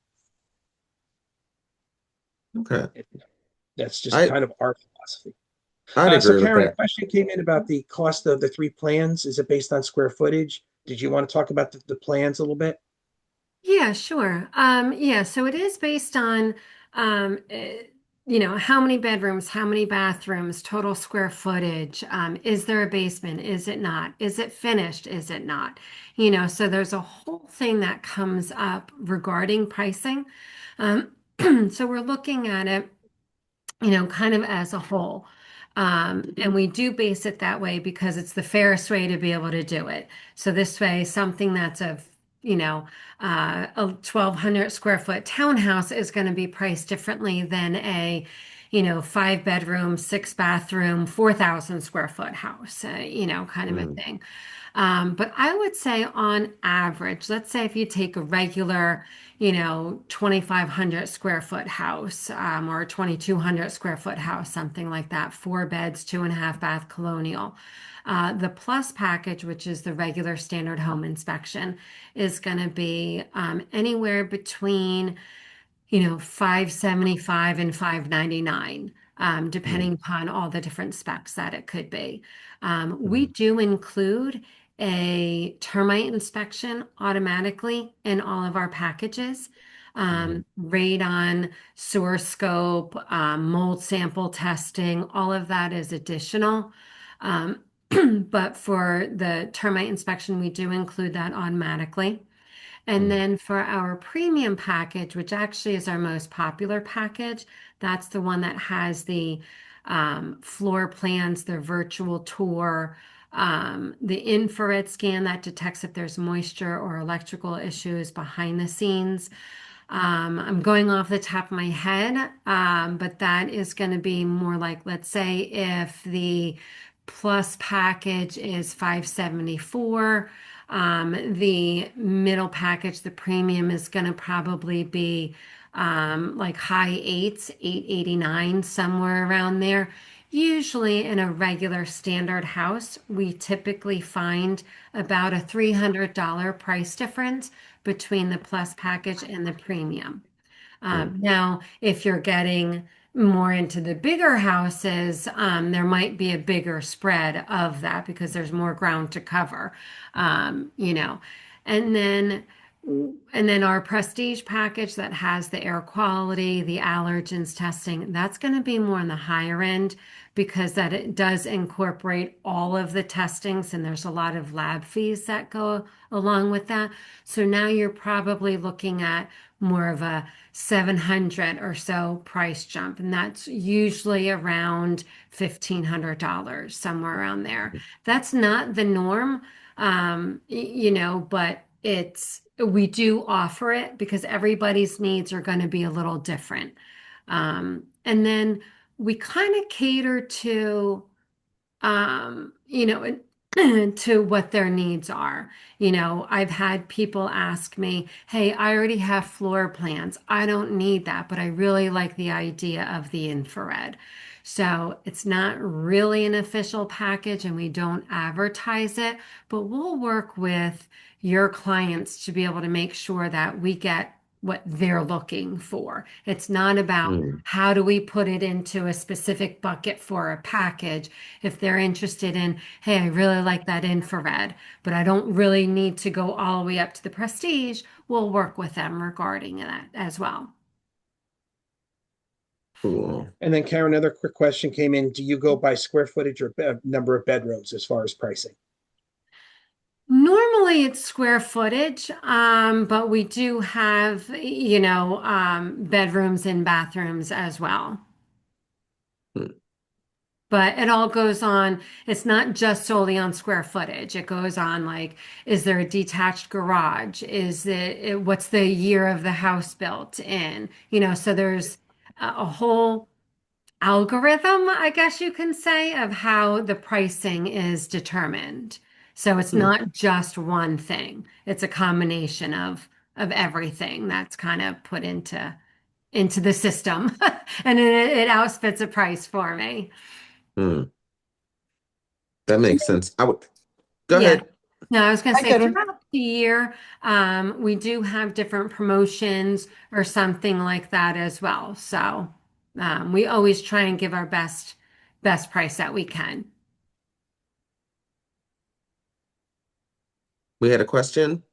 Okay. That's just I kind of our philosophy. I'd So, agree with Karen, a that. question came in about the cost of the three plans. Is it based on square footage? Did you want to talk about the plans a little bit? Yeah, sure. Yeah, so it is based on, um, eh, how many bedrooms, how many bathrooms, total square footage. Is there a basement? Is it not? Is it finished? Is it not? So there's a whole thing that comes up regarding pricing. Um, so we're looking at it, kind of as a whole. And we do base it that way because it's the fairest way to be able to do it. So this way, something that's a 1,200 square foot townhouse is going to be priced differently than a 5 bedroom, 6 bathroom, 4,000 square foot house, kind of a Mm, thing. But I would say on average, let's say if you take a regular, 2,500 square foot house, or a 2,200 square foot house, something like that, 4 beds, 2.5 bath colonial. The plus package, which is the regular standard home inspection, is going to be anywhere between 575 and 599, mm, depending upon all the different specs that it could be. We mm, do include a termite inspection automatically in all of our packages. mm, Radon, sewer scope, mold sample testing, all of that is additional. Um, but for the termite inspection, we do include that automatically. And mm, then for our premium package, which actually is our most popular package, that's the one that has the floor plans, the virtual tour, the infrared scan that detects if there's moisture or electrical issues behind the scenes. I'm going off the top of my head, but that is going to be more like, let's say, if the plus package is 574, the middle package, the premium, is going to probably be like high eights, 889, somewhere around there. Usually in a regular standard house, we typically find about a $300 price difference between the plus package and the premium. mm, Now, if you're getting more into the bigger houses, there might be a bigger spread of that because there's more ground to cover, um, you know. And then our prestige package that has the air quality, the allergens testing, that's going to be more on the higher end because that it does incorporate all of the testings and there's a lot of lab fees that go along with that. So now you're probably looking at more of a 700 or so price jump, and that's usually around $1,500, somewhere around there. That's not the norm, but we do offer it because everybody's needs are going to be a little different. And then we kind of cater to um, you know, to what their needs are. I've had people ask me, hey, I already have floor plans. I don't need that, but I really like the idea of the infrared. So it's not really an official package and we don't advertise it, but we'll work with your clients to be able to make sure that we get what they're looking for. It's not about mm. how do we put it into a specific bucket for a package. If they're interested in, hey, I really like that infrared, but I don't really need to go all the way up to the prestige, we'll work with them regarding that as well. Cool. And then Karen, another quick question came in. Do you go by square footage or number of bedrooms as far as pricing? Normally it's square footage, but we do have, bedrooms and bathrooms as well. Mm, But it all goes on, it's not just solely on square footage. It goes on like, is there a detached garage? What's the year of the house built in? So there's a whole algorithm, I guess you can say, of how the pricing is determined. So it's mm, not just one thing. It's a combination of everything that's kind of put into the system. And then it outspits a price for me. mm. That makes sense. I would go Yeah. ahead. No, I was going to Hi, say Karen. throughout the year, we do have different promotions or something like that as well. So we always try and give our best price that we can. We had a question?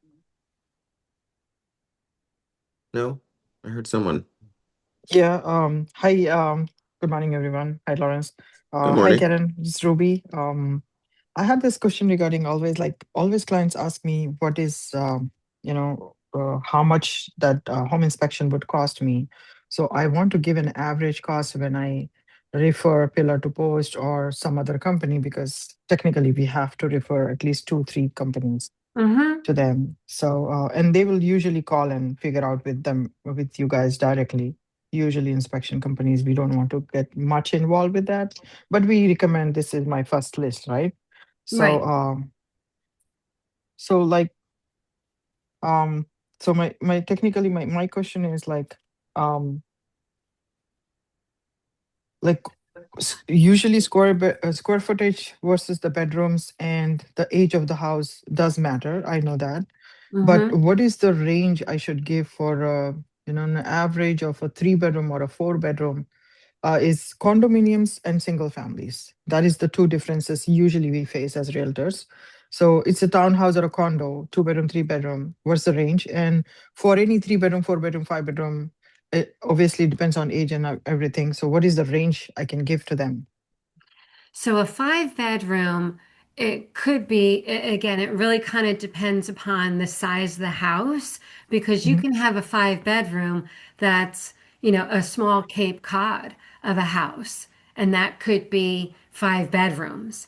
No? I heard someone. Yeah, hi, good morning, everyone. Hi, Lawrence. Good Hi, morning. Karen. It's Ruby. I had this question regarding always clients ask me what is, how much that home inspection would cost me. So I want to give an average cost when I refer Pillar to Post or some other company because technically we have to refer at least 2, 3 companies Mm-hmm. to them. So, and they will usually call and figure out with you guys directly, usually inspection companies, we don't want to get much involved with that, but we recommend this is my first list, right? So, Right. so like, um, so my technically my question is um, like usually square footage versus the bedrooms and the age of the house does matter. I know that. But Mm-hmm. what is the range I should give for an average of a 3 bedroom or a 4 bedroom? Is condominiums and single families. That is the two differences usually we face as realtors. So it's a townhouse or a condo, 2 bedroom, 3 bedroom. What's the range? And for any 3 bedroom, 4 bedroom, 5 bedroom, it obviously depends on age and everything. So what is the range I can give to them? So a 5 bedroom, it could be, again, it really kind of depends upon the size of the house because you Mhm, can have a 5 bedroom that's, a small Cape Cod of a house, and that could be 5 bedrooms.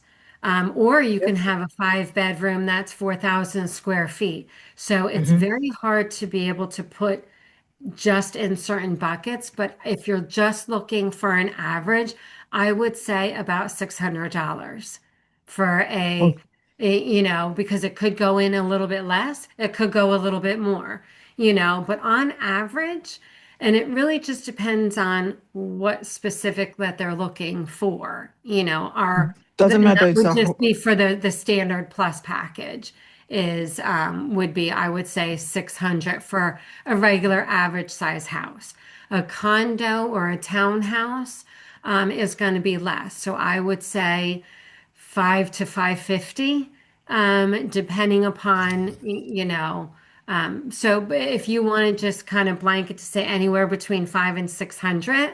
Or you can Yep. have a 5 bedroom that's 4,000 square feet. So it's mhm, very hard to be able to put just in certain buckets, but if you're just looking for an average, I would say about $600 for oh, because it could go in a little bit less, it could go a little bit more, but on average, and it really just depends on what specific that they're looking for, doesn't and matter. that It's would a just be for the standard plus package is would be I would say 600 for a regular average size house. A condo or a townhouse is going to be less. So I would say 5 to 550, depending upon, so if you want to just kind of blanket to say anywhere between 5 and 600,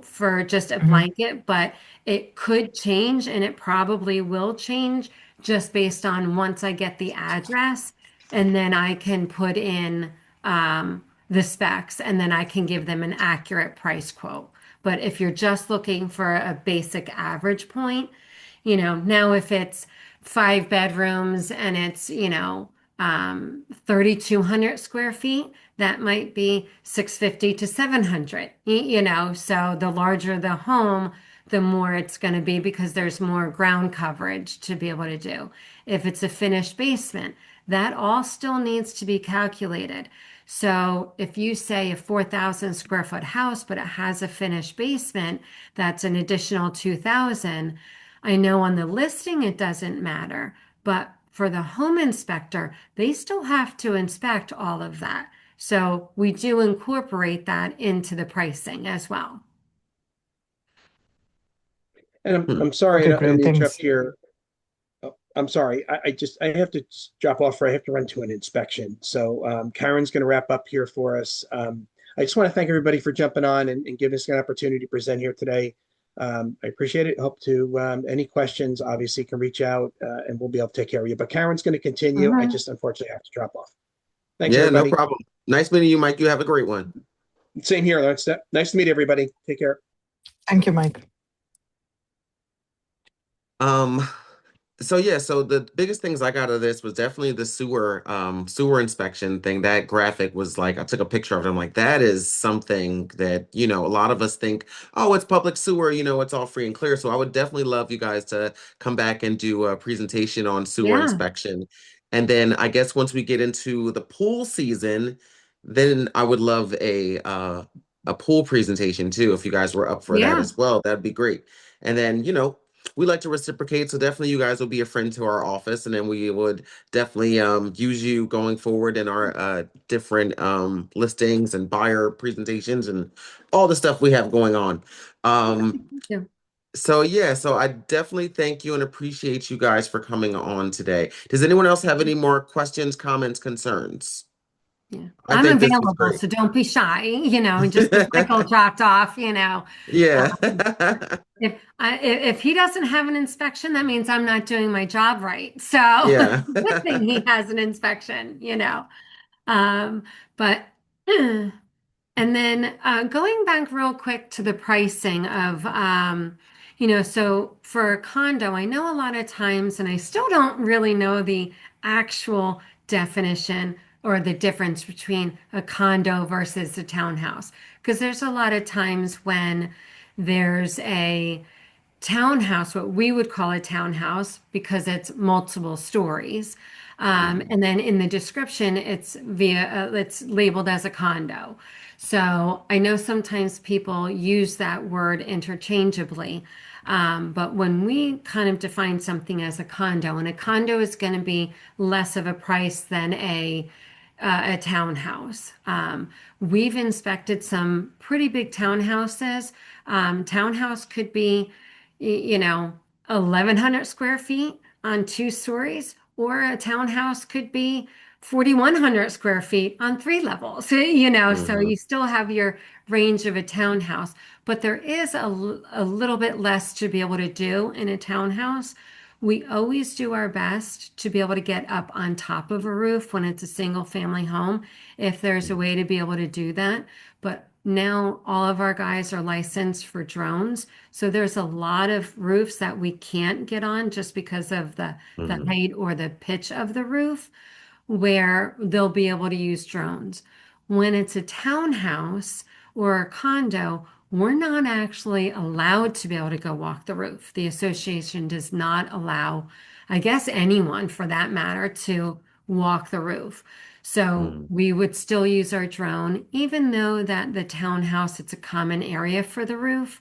for just a mhm, blanket, but it could change and it probably will change just based on once I get the address and then I can put in the specs and then I can give them an accurate price quote. But if you're just looking for a basic average point, now if it's 5 bedrooms and it's, 3,200 square feet, that might be 650 to 700, so the larger the home, the more it's going to be because there's more ground coverage to be able to do. If it's a finished basement, that all still needs to be calculated. So if you say a 4,000 square foot house, but it has a finished basement, that's an additional 2,000. I know on the listing it doesn't matter, but for the home inspector, they still have to inspect all of that. So we do incorporate that into the pricing as well. And I'm Hmm. I'm sorry, okay, I don't mean great. to interrupt Thanks. here. Oh, I'm sorry. I have to drop off for I have to run to an inspection. So Karen's going to wrap up here for us. I just want to thank everybody for jumping on and giving us an opportunity to present here today. I appreciate it. Hope to any questions, obviously, can reach out and we'll be able to take care of you. But Karen's going to continue. I Mhm. just unfortunately have to drop off. Thanks, Yeah, no everybody. problem. Nice meeting you, Mike. You have a great one. Same here. Nice to meet everybody. Take care. Thank you, Mike. Um, so yeah, so the biggest things I got out of this was definitely the sewer inspection thing. That graphic was like I took a picture of it. I'm like, that is something that, a lot of us think, oh, it's public sewer, it's all free and clear. So I would definitely love you guys to come back and do a presentation on sewer Yeah, inspection. And then I guess once we get into the pool season, then I would love a pool presentation too, if you guys were up for that yeah, as well. That'd be great. And then, we like to reciprocate, so definitely you guys will be a friend to our office, and then we would definitely use you going forward in our different listings and buyer presentations and all the stuff we have going on. Um, yeah. so yeah, so I definitely thank you and appreciate you guys for coming on today. Does anyone else have any more questions, comments, concerns? Yeah. I I'm think this was available, great. so don't be shy, and just as Michael dropped off, Yeah. um, if he doesn't have an inspection, that means I'm not doing my job right. So Yeah. good thing he has an inspection, but and then going back real quick to the pricing of, so for a condo, I know a lot of times, and I still don't really know the actual definition, or the difference between a condo versus a townhouse. Because there's a lot of times when there's a townhouse, what we would call a townhouse, because it's multiple stories. Mhm. And then in the description, it's labeled as a condo. So I know sometimes people use that word interchangeably. But when we kind of define something as a condo, and a condo is going to be less of a price than a townhouse. We've inspected some pretty big townhouses. Townhouse could be, you know, 1,100 square feet on 2 stories, or a townhouse could be 4,100 square feet on 3 levels, so Mhm. you still have your range of a townhouse, but there is a little bit less to be able to do in a townhouse. We always do our best to be able to get up on top of a roof when it's a single family home, if there's a way to be able to do that. But now all of our guys are licensed for drones. So there's a lot of roofs that we can't get on just because of the Mhm. height or the pitch of the roof, where they'll be able to use drones. When it's a townhouse or a condo, we're not actually allowed to be able to go walk the roof. The association does not allow, I guess, anyone for that matter to walk the roof. So Mhm. we would still use our drone, even though that the townhouse, it's a common area for the roof.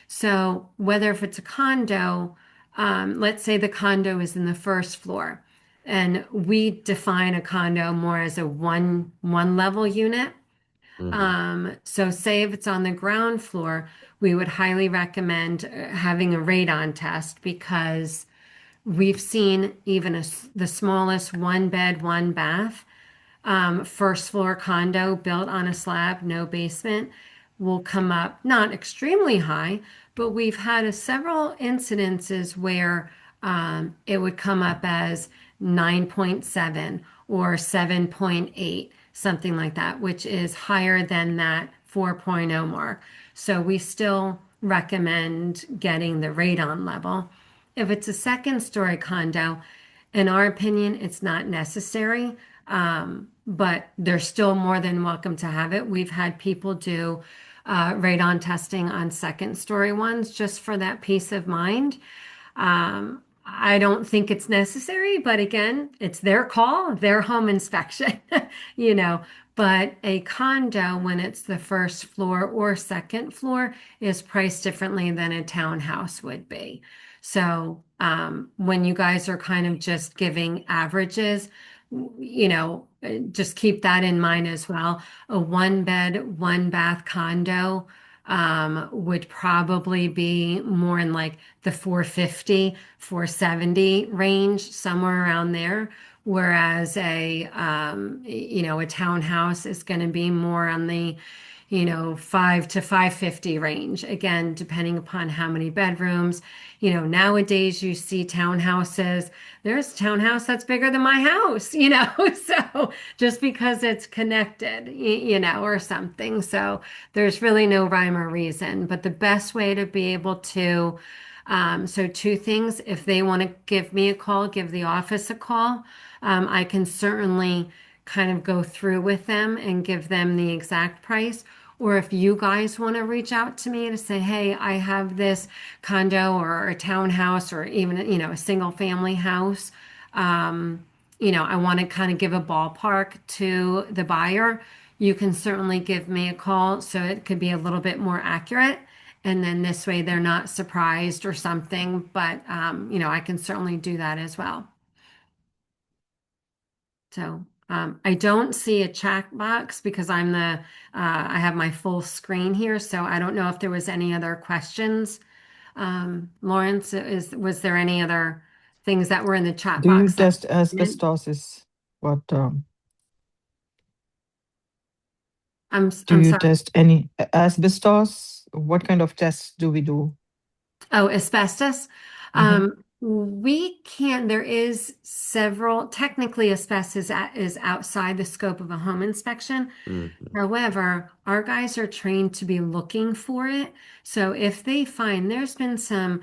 So whether if it's a condo, let's say the condo is in the first floor, and we define a condo more as a one level unit. Mhm. So say if it's on the ground floor, we would highly recommend having a radon test, because we've seen even the smallest one bed, one bath first floor condo built on a slab, no basement, will come up not extremely high, but we've had several incidences where it would come up as 9.7 or 7.8, something like that, which is higher than that 4.0 mark. So we still recommend getting the radon level. If it's a second story condo, in our opinion, it's not necessary, but they're still more than welcome to have it. We've had people do radon testing on second story ones just for that peace of mind. I don't think it's necessary, but again, it's their call, their home inspection, you know. But a condo, when it's the first floor or second floor, is priced differently than a townhouse would be. So when you guys are kind of just giving averages, just keep that in mind as well. A one bed, one bath condo would probably be more in like the 450, 470 range, somewhere around there. Whereas a townhouse is going to be more on the, 5 to 550 range. Again, depending upon how many bedrooms. Nowadays you see townhouses. There's a townhouse that's bigger than my house, so just because it's connected, or something. So there's really no rhyme or reason, but the best way to be able to, so two things, if they want to give me a call, give the office a call, I can certainly kind of go through with them and give them the exact price. Or if you guys want to reach out to me to say, hey, I have this condo or a townhouse or even, a single family house, I want to kind of give a ballpark to the buyer, you can certainly give me a call so it could be a little bit more accurate. And then this way they're not surprised or something. But, I can certainly do that as well. So I don't see a chat box because I have my full screen here. So I don't know if there was any other questions. Lawrence, was there any other things that were in the chat Do you box that test asbestos? Is what do I'm you sorry. test any asbestos? What kind of tests do we do? Oh, asbestos. Hmm. We can, there is several, technically asbestos is outside the scope of a home inspection. Mhm. However, our guys are trained to be looking for it. So if they find there's been some,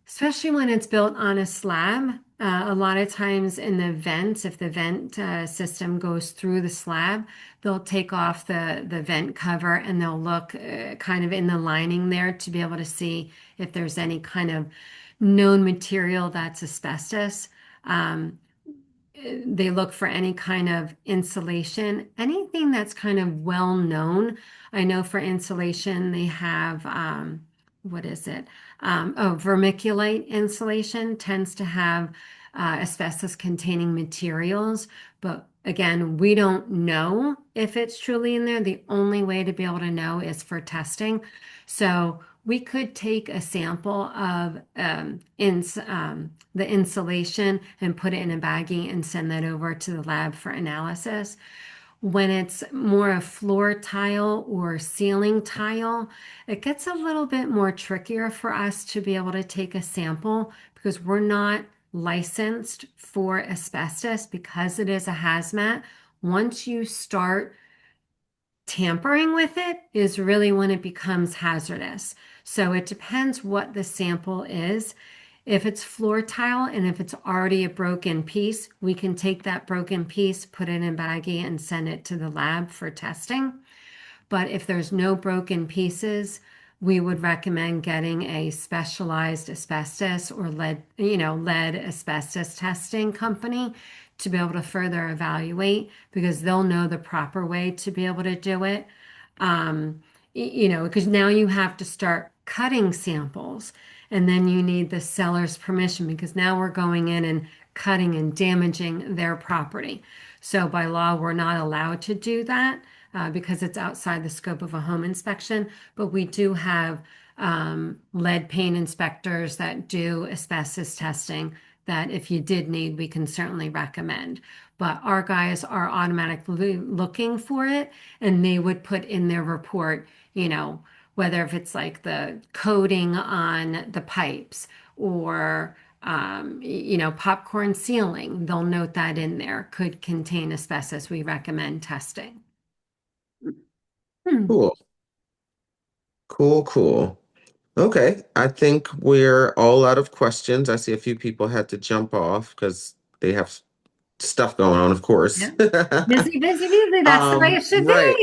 especially when it's built on a slab, A lot of times in the vents, if the vent system goes through the slab, they'll take off the vent cover and they'll look kind of in the lining there to be able to see if there's any kind of known material that's asbestos. Um, they look for any kind of insulation, anything that's kind of well known. I know for insulation, they have, what is it? Vermiculite insulation tends to have asbestos containing materials, but again, we don't know if it's truly in there. The only way to be able to know is for testing. So we could take a sample of the insulation and put it in a baggie and send that over to the lab for analysis. When it's more a floor tile or ceiling tile, it gets a little bit more trickier for us to be able to take a sample because we're not licensed for asbestos because it is a hazmat. Once you start tampering with it is really when it becomes hazardous. So it depends what the sample is. If it's floor tile and if it's already a broken piece, we can take that broken piece, put it in a baggie, and send it to the lab for testing. But if there's no broken pieces, we would recommend getting a specialized asbestos or lead asbestos testing company to be able to further evaluate because they'll know the proper way to be able to do it. Because now you have to start cutting samples and then you need the seller's permission because now we're going in and cutting and damaging their property. So by law, we're not allowed to do that because it's outside the scope of a home inspection. But we do have lead paint inspectors that do asbestos testing that if you did need, we can certainly recommend. But our guys are automatically looking for it and they would put in their report, whether if it's like the coating on the pipes or popcorn ceiling, they'll note that in there could contain asbestos. We recommend testing. Hmm. Cool. Cool, cool. Okay, I think we're all out of questions. I see a few people had to jump off because they have stuff going on, of course. Yeah. Busy, busy, busy. That's the way it should Right,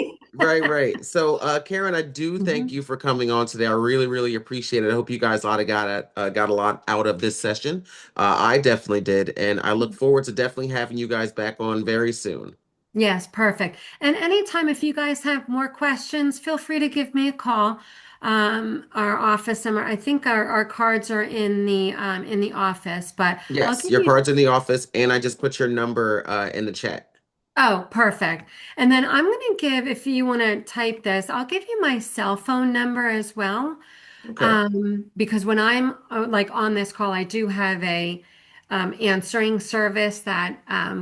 be. right. So, Karen, I do thank Mhm. you for coming on today. I really, really appreciate it. I hope you guys got a lot out of this session. I definitely did, and I look forward to definitely having you guys back on very soon. Yes, perfect. And anytime if you guys have more questions, feel free to give me a call. Our office number, I think our cards are in the office, but I'll Yes, give your you. card's in the office, and I just put your number in the chat. Oh, perfect. And then I'm going to give, if you want to type this, I'll give you my cell phone number as well. Okay, Because when I'm like on this call, I do have a answering service that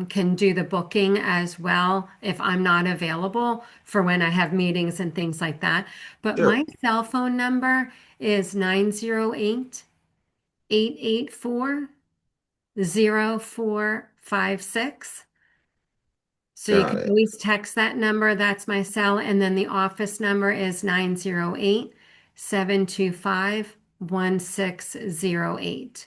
can do the booking as well if I'm not available for when I have meetings and things like that. But sure. my cell phone number is 908-884-0456. So you Got can it. always text that number. That's my cell. And then the office number is 908-725-1608.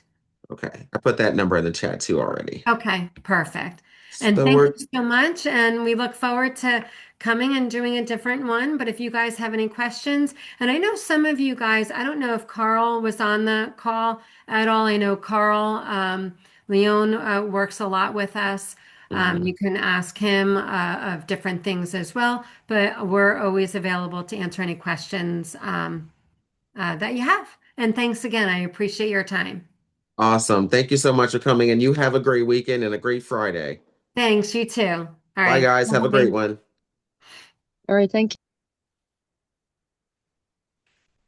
Okay, I put that number in the chat too already. Okay, perfect. And So thank we're you so much. And we look forward to coming and doing a different one. But if you guys have any questions, and I know some of you guys, I don't know if Carl was on the call at all. I know Carl Leon works a lot with us. mhm. You can ask him of different things as well, but we're always available to answer any questions that you have. And thanks again. I appreciate your time. Awesome. Thank you so much for coming, and you have a great weekend and a great Friday. Thanks, you too. All Bye, right. guys. Have a great Bye. one. All right, thank you.